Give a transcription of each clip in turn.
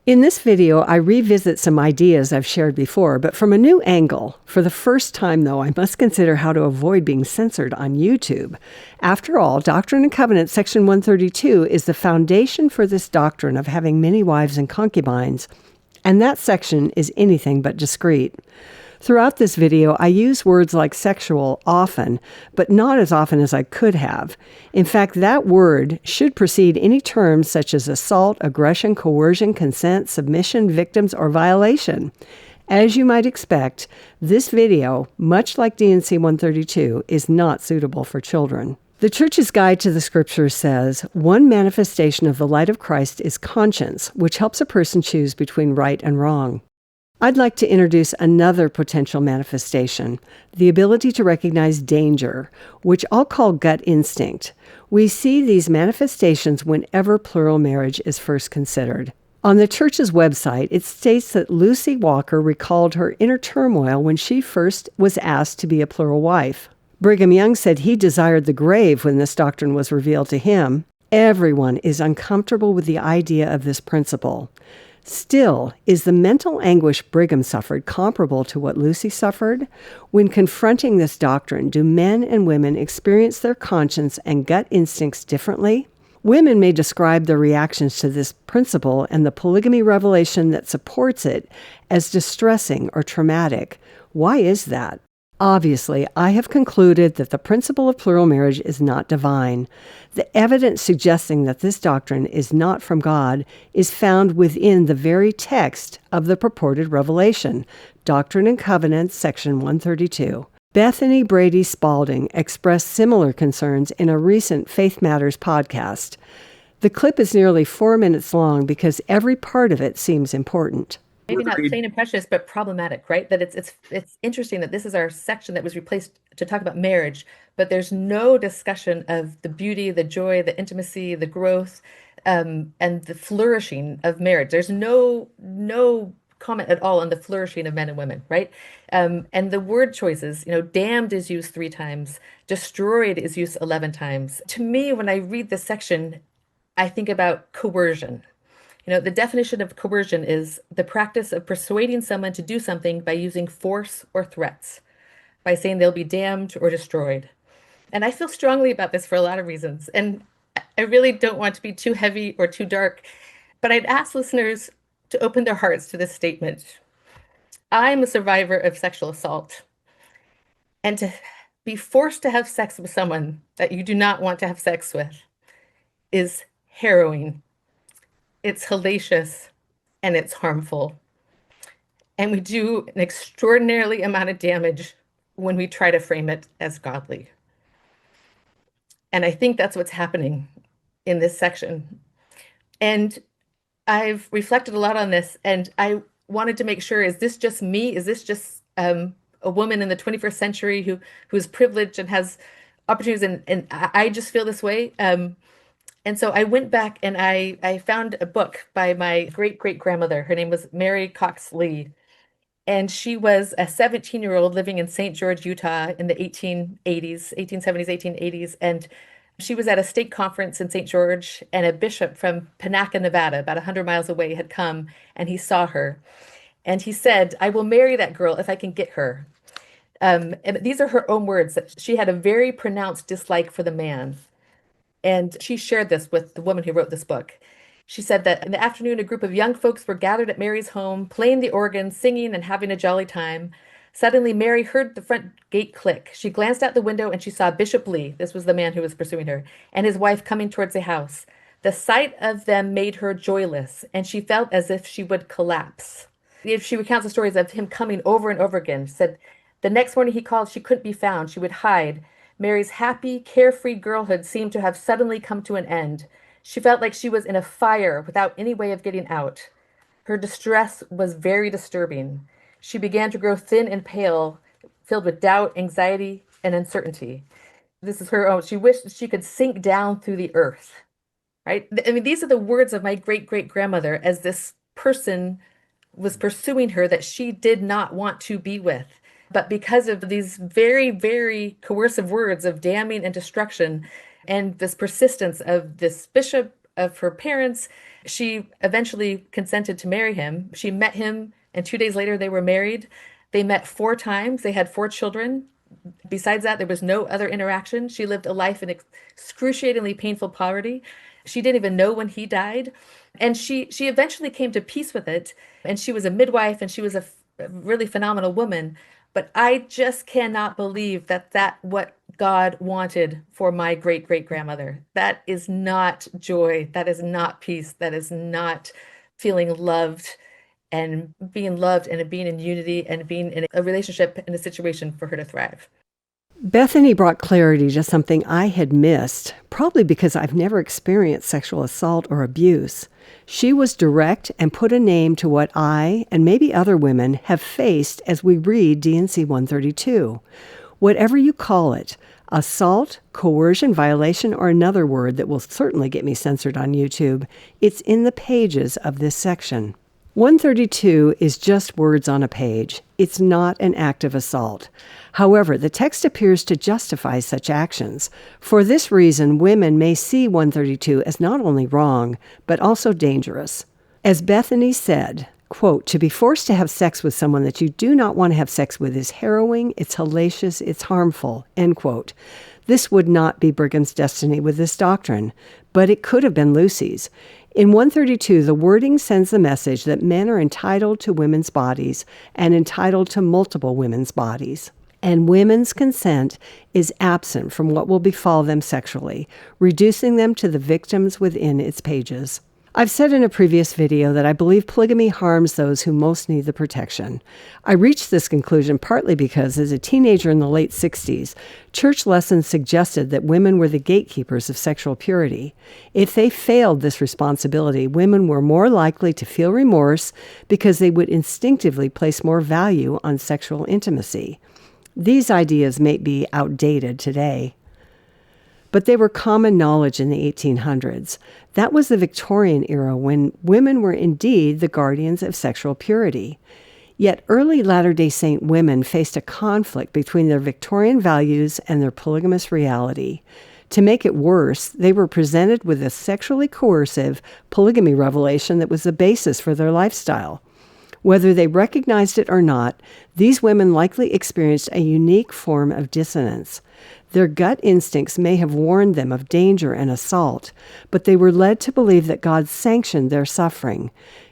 In this video, I revisit some ideas I've shared before, but from a new angle. For the first time, though, I must consider how to avoid being censored on YouTube. After all, Doctrine and Covenants, section 132, is the foundation for this doctrine of having many wives and concubines, and that section is anything but discreet. Throughout this video, I use words like sexual often, but not as often as I could have. In fact, that word should precede any terms such as assault, aggression, coercion, consent, submission, victims, or violation. As you might expect, this video, much like D&C 132, is not suitable for children. The Church's Guide to the Scriptures says, one manifestation of the light of Christ is conscience, which helps a person choose between right and wrong. I'd like to introduce another potential manifestation, the ability to recognize danger, which I'll call gut instinct. We see these manifestations whenever plural marriage is first considered. On the Church's website, it states that Lucy Walker recalled her inner turmoil when she first was asked to be a plural wife. Brigham Young said he desired the grave when this doctrine was revealed to him. Everyone is uncomfortable with the idea of this principle. Still, is the mental anguish Brigham suffered comparable to what Lucy suffered? When confronting this doctrine, do men and women experience their conscience and gut instincts differently? Women may describe their reactions to this principle and the polygamy revelation that supports it as distressing or traumatic. Why is that? Obviously, I have concluded that the principle of plural marriage is not divine. The evidence suggesting that this doctrine is not from God is found within the very text of the purported revelation, Doctrine and Covenants, section 132. Bethany Brady Spalding expressed similar concerns in a recent Faith Matters podcast. The clip is nearly 4 minutes long because every part of it seems important. Maybe not plain and precious, but problematic, right? That it's interesting that this is our section that was replaced to talk about marriage, but there's no discussion of the beauty, the joy, the intimacy, the growth, and the flourishing of marriage. There's no comment at all on the flourishing of men and women, right? And the word choices, damned is used 3 times, destroyed is used 11 times. To me, when I read this section, I think about coercion. The definition of coercion is the practice of persuading someone to do something by using force or threats, by saying they'll be damned or destroyed. And I feel strongly about this for a lot of reasons. And I really don't want to be too heavy or too dark, but I'd ask listeners to open their hearts to this statement. I'm a survivor of sexual assault. And to be forced to have sex with someone that you do not want to have sex with is harrowing. It's hellacious and it's harmful. And we do an extraordinarily amount of damage when we try to frame it as godly. And I think that's what's happening in this section. And I've reflected a lot on this, and I wanted to make sure, is this just me? Is this just a woman in the 21st century who's privileged and has opportunities, and I just feel this way? And so I went back and I found a book by my great-great-grandmother. Her name was Mary Cox Lee. And she was a 17-year-old living in St. George, Utah in the 1870s, 1880s. And she was at a stake conference in St. George, and a bishop from Panaca, Nevada, about 100 miles away, had come, and he saw her. And he said, I will marry that girl if I can get her. And these are her own words, that she had a very pronounced dislike for the man. And she shared this with the woman who wrote this book. She said that in the afternoon, a group of young folks were gathered at Mary's home, playing the organ, singing, and having a jolly time. Suddenly, Mary heard the front gate click. She glanced out the window and she saw Bishop Lee, this was the man who was pursuing her, and his wife coming towards the house. The sight of them made her joyless, and she felt as if she would collapse. If she recounts the stories of him coming over and over again, said the next morning he called, she couldn't be found. She would hide. Mary's happy, carefree girlhood seemed to have suddenly come to an end. She felt like she was in a fire without any way of getting out. Her distress was very disturbing. She began to grow thin and pale, filled with doubt, anxiety, and uncertainty. This is her own. She wished that she could sink down through the earth, right? I mean, these are the words of my great-great-grandmother as this person was pursuing her that she did not want to be with. But because of these very, very coercive words of damning and destruction, and this persistence of this bishop of her parents. She eventually consented to marry him. She met him, and 2 days later, they were married. They met 4 times. They had 4 children. Besides that, there was no other interaction. She lived a life in excruciatingly painful poverty. She didn't even know when he died. And she eventually came to peace with it. And she was a midwife, and she was a really phenomenal woman. But I just cannot believe that what God wanted for my great great grandmother. That is not joy. That is not peace. That is not feeling loved and being in unity and being in a relationship in a situation for her to thrive. Bethany brought clarity to something I had missed, probably because I've never experienced sexual assault or abuse. She was direct and put a name to what I, and maybe other women, have faced as we read D&C 132. Whatever you call it, assault, coercion, violation, or another word that will certainly get me censored on YouTube, it's in the pages of this section. 132 is just words on a page. It's not an act of assault. However, the text appears to justify such actions. For this reason, women may see 132 as not only wrong, but also dangerous. As Bethany said, quote, "To be forced to have sex with someone that you do not want to have sex with is harrowing, it's hellacious, it's harmful," end quote. This would not be Brigham's destiny with this doctrine, but it could have been Lucy's. In 132, the wording sends the message that men are entitled to women's bodies and entitled to multiple women's bodies. And women's consent is absent from what will befall them sexually, reducing them to the victims within its pages. I've said in a previous video that I believe polygamy harms those who most need the protection. I reached this conclusion partly because, as a teenager in the late 60s, church lessons suggested that women were the gatekeepers of sexual purity. If they failed this responsibility, women were more likely to feel remorse because they would instinctively place more value on sexual intimacy. These ideas may be outdated today, but they were common knowledge in the 1800s. That was the Victorian era when women were indeed the guardians of sexual purity. Yet early Latter-day Saint women faced a conflict between their Victorian values and their polygamous reality. To make it worse, they were presented with a sexually coercive polygamy revelation that was the basis for their lifestyle. Whether they recognized it or not, these women likely experienced a unique form of dissonance. Their gut instincts may have warned them of danger and assault, but they were led to believe that God sanctioned their suffering.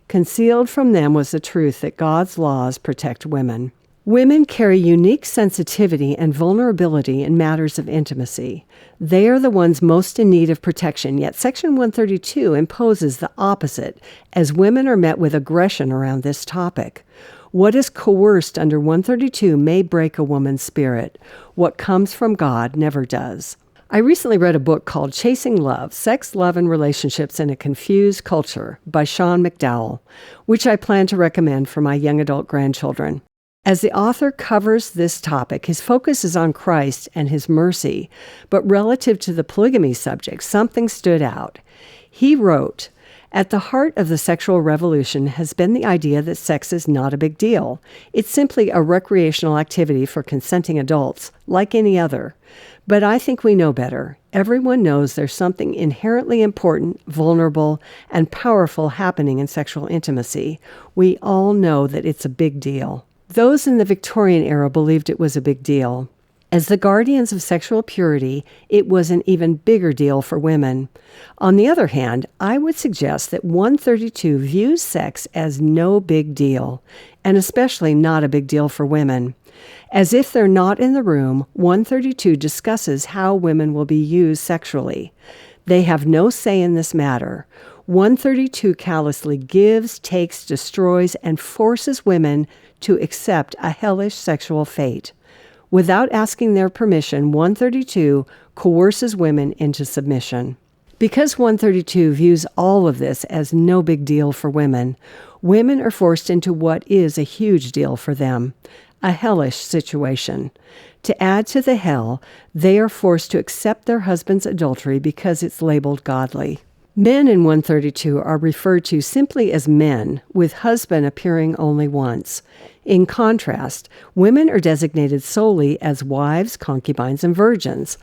Concealed from them was the truth that God's laws protect women. Women carry unique sensitivity and vulnerability in matters of intimacy. They are the ones most in need of protection, yet Section 132 imposes the opposite, as women are met with aggression around this topic. What is coerced under 132 may break a woman's spirit. What comes from God never does. I recently read a book called Chasing Love, Sex, Love, and Relationships in a Confused Culture by Sean McDowell, which I plan to recommend for my young adult grandchildren. As the author covers this topic, his focus is on Christ and his mercy, but relative to the polygamy subject, something stood out. He wrote, "At the heart of the sexual revolution has been the idea that sex is not a big deal. It's simply a recreational activity for consenting adults, like any other. But I think we know better. Everyone knows there's something inherently important, vulnerable, and powerful happening in sexual intimacy. We all know that it's a big deal." Those in the Victorian era believed it was a big deal. As the guardians of sexual purity, it was an even bigger deal for women. On the other hand, I would suggest that 132 views sex as no big deal, and especially not a big deal for women. As if they're not in the room, 132 discusses how women will be used sexually. They have no say in this matter. 132 callously gives, takes, destroys, and forces women to accept a hellish sexual fate. Without asking their permission, 132 coerces women into submission. Because 132 views all of this as no big deal for women, women are forced into what is a huge deal for them, a hellish situation. To add to the hell, they are forced to accept their husband's adultery because it's labeled godly. Men in 132 are referred to simply as men, with husband appearing only once. In contrast, women are designated solely as wives, concubines, and virgins.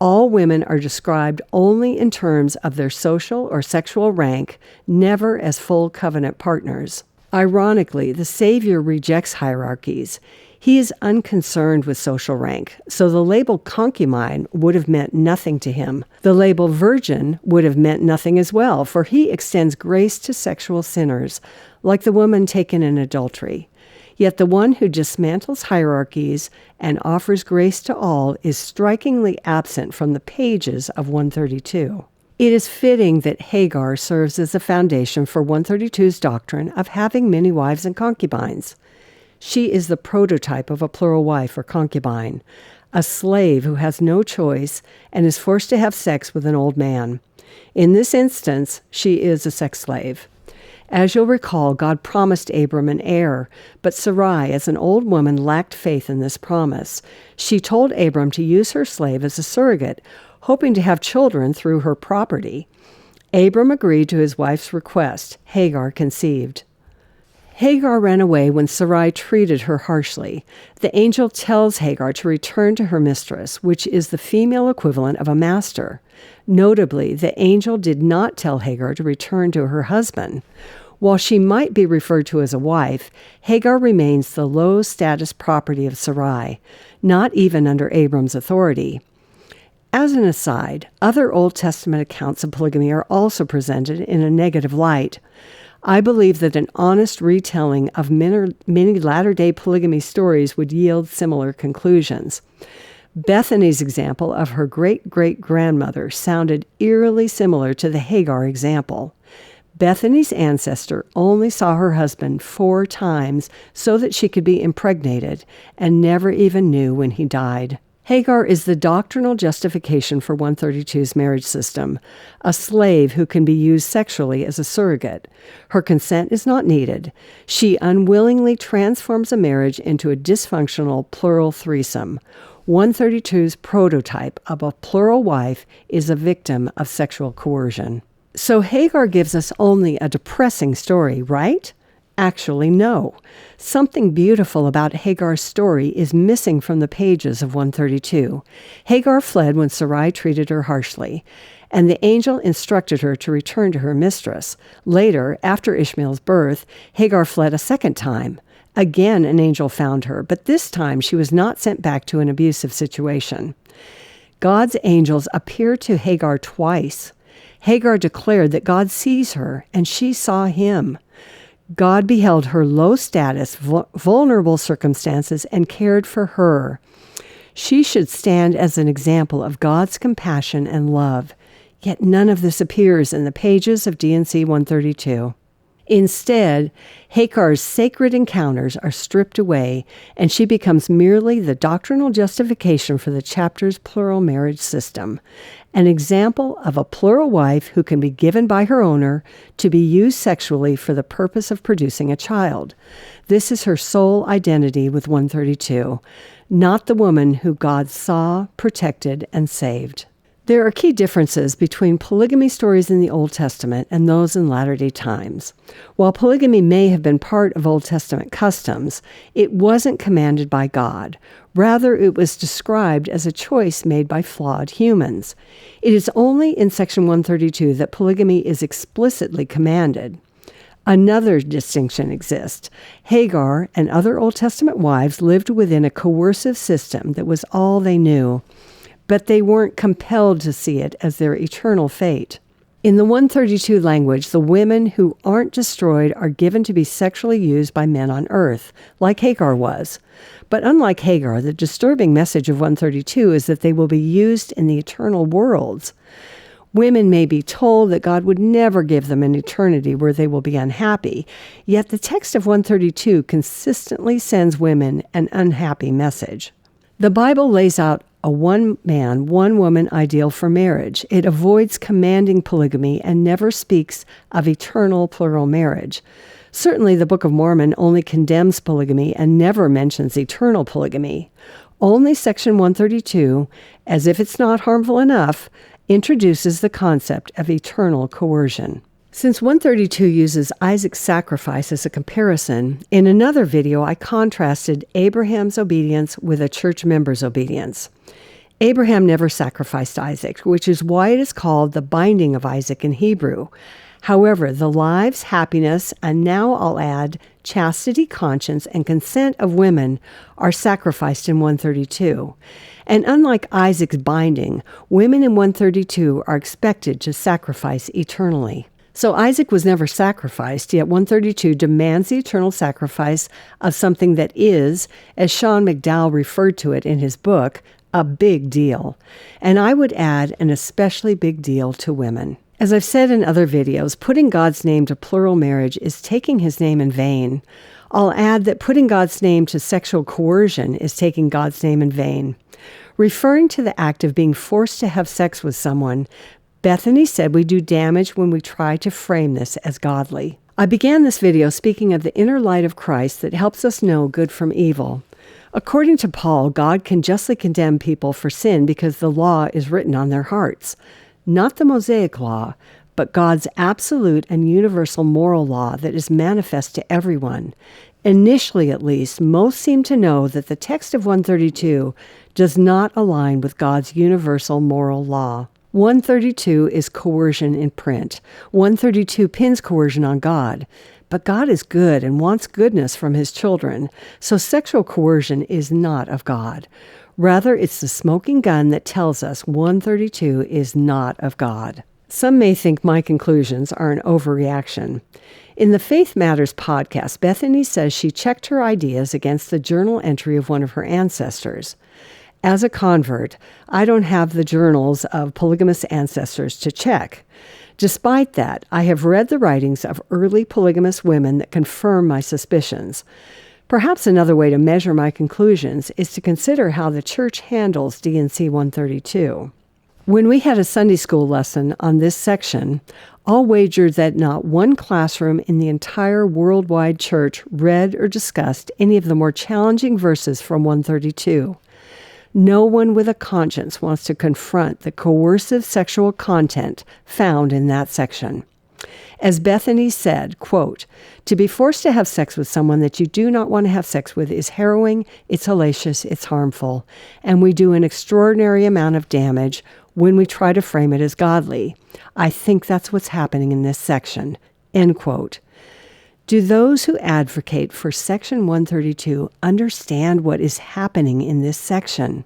All women are described only in terms of their social or sexual rank, never as full covenant partners. Ironically, the Savior rejects hierarchies. He is unconcerned with social rank, so the label concubine would have meant nothing to him. The label virgin would have meant nothing as well, for he extends grace to sexual sinners, like the woman taken in adultery. Yet the one who dismantles hierarchies and offers grace to all is strikingly absent from the pages of 132. It is fitting that Hagar serves as a foundation for 132's doctrine of having many wives and concubines. She is the prototype of a plural wife or concubine, a slave who has no choice and is forced to have sex with an old man. In this instance, she is a sex slave. As you'll recall, God promised Abram an heir, but Sarai, as an old woman, lacked faith in this promise. She told Abram to use her slave as a surrogate, hoping to have children through her property. Abram agreed to his wife's request. Hagar conceived. Hagar ran away when Sarai treated her harshly. The angel tells Hagar to return to her mistress, which is the female equivalent of a master. Notably, the angel did not tell Hagar to return to her husband. While she might be referred to as a wife, Hagar remains the low-status property of Sarai, not even under Abram's authority. As an aside, other Old Testament accounts of polygamy are also presented in a negative light. I believe that an honest retelling of many latter-day polygamy stories would yield similar conclusions. Bethany's example of her great-great-grandmother sounded eerily similar to the Hagar example. Bethany's ancestor only saw her husband 4 times so that she could be impregnated and never even knew when he died. Hagar is the doctrinal justification for 132's marriage system, a slave who can be used sexually as a surrogate. Her consent is not needed. She unwillingly transforms a marriage into a dysfunctional plural threesome. 132's prototype of a plural wife is a victim of sexual coercion. So Hagar gives us only a depressing story, right? Actually, no. Something beautiful about Hagar's story is missing from the pages of 132. Hagar fled when Sarai treated her harshly, and the angel instructed her to return to her mistress. Later, after Ishmael's birth, Hagar fled a second time. Again, an angel found her, but this time she was not sent back to an abusive situation. God's angels appear to Hagar twice. Hagar declared that God sees her, and she saw him. God beheld her low status, vulnerable circumstances, and cared for her. She should stand as an example of God's compassion and love. Yet none of this appears in the pages of D&C 132. Instead, Hagar's sacred encounters are stripped away, and she becomes merely the doctrinal justification for the chapter's plural marriage system, an example of a plural wife who can be given by her owner to be used sexually for the purpose of producing a child. This is her sole identity with 132, not the woman who God saw, protected, and saved. There are key differences between polygamy stories in the Old Testament and those in latter-day times. While polygamy may have been part of Old Testament customs, it wasn't commanded by God. Rather, it was described as a choice made by flawed humans. It is only in section 132 that polygamy is explicitly commanded. Another distinction exists. Hagar and other Old Testament wives lived within a coercive system that was all they knew, but they weren't compelled to see it as their eternal fate. In the 132 language, the women who aren't destroyed are given to be sexually used by men on earth, like Hagar was. But unlike Hagar, the disturbing message of 132 is that they will be used in the eternal worlds. Women may be told that God would never give them an eternity where they will be unhappy, yet the text of 132 consistently sends women an unhappy message. The Bible lays out a one-man, one-woman ideal for marriage. It avoids commanding polygamy and never speaks of eternal plural marriage. Certainly, the Book of Mormon only condemns polygamy and never mentions eternal polygamy. Only section 132, as if it's not harmful enough, introduces the concept of eternal coercion. Since 132 uses Isaac's sacrifice as a comparison, in another video I contrasted Abraham's obedience with a church member's obedience. Abraham never sacrificed Isaac, which is why it is called the binding of Isaac in Hebrew. However, the lives, happiness, and now I'll add chastity, conscience, and consent of women are sacrificed in 132. And unlike Isaac's binding, women in 132 are expected to sacrifice eternally. So Isaac was never sacrificed, yet 132 demands the eternal sacrifice of something that is, as Sean McDowell referred to it in his book, a big deal. And I would add an especially big deal to women. As I've said in other videos, putting God's name to plural marriage is taking his name in vain. I'll add that putting God's name to sexual coercion is taking God's name in vain. Referring to the act of being forced to have sex with someone, Bethany said we do damage when we try to frame this as godly. I began this video speaking of the inner light of Christ that helps us know good from evil. According to Paul, God can justly condemn people for sin because the law is written on their hearts. Not the Mosaic law, but God's absolute and universal moral law that is manifest to everyone. Initially, at least, most seem to know that the text of 132 does not align with God's universal moral law. 132 is coercion in print. 132 pins coercion on God. But God is good and wants goodness from his children, so sexual coercion is not of God. Rather, it's the smoking gun that tells us 132 is not of God. Some may think my conclusions are an overreaction. In the Faith Matters podcast, Bethany says she checked her ideas against the journal entry of one of her ancestors. As a convert, I don't have the journals of polygamous ancestors to check. Despite that, I have read the writings of early polygamous women that confirm my suspicions. Perhaps another way to measure my conclusions is to consider how the church handles D&C 132. When we had a Sunday school lesson on this section, I'll wager that not one classroom in the entire worldwide church read or discussed any of the more challenging verses from 132. No one with a conscience wants to confront the coercive sexual content found in that section. As Bethany said, quote, "To be forced to have sex with someone that you do not want to have sex with is harrowing, it's hellacious, it's harmful, and we do an extraordinary amount of damage when we try to frame it as godly. I think that's what's happening in this section." End quote. Do those who advocate for Section 132 understand what is happening in this section?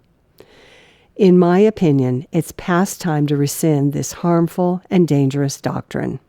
In my opinion, it's past time to rescind this harmful and dangerous doctrine.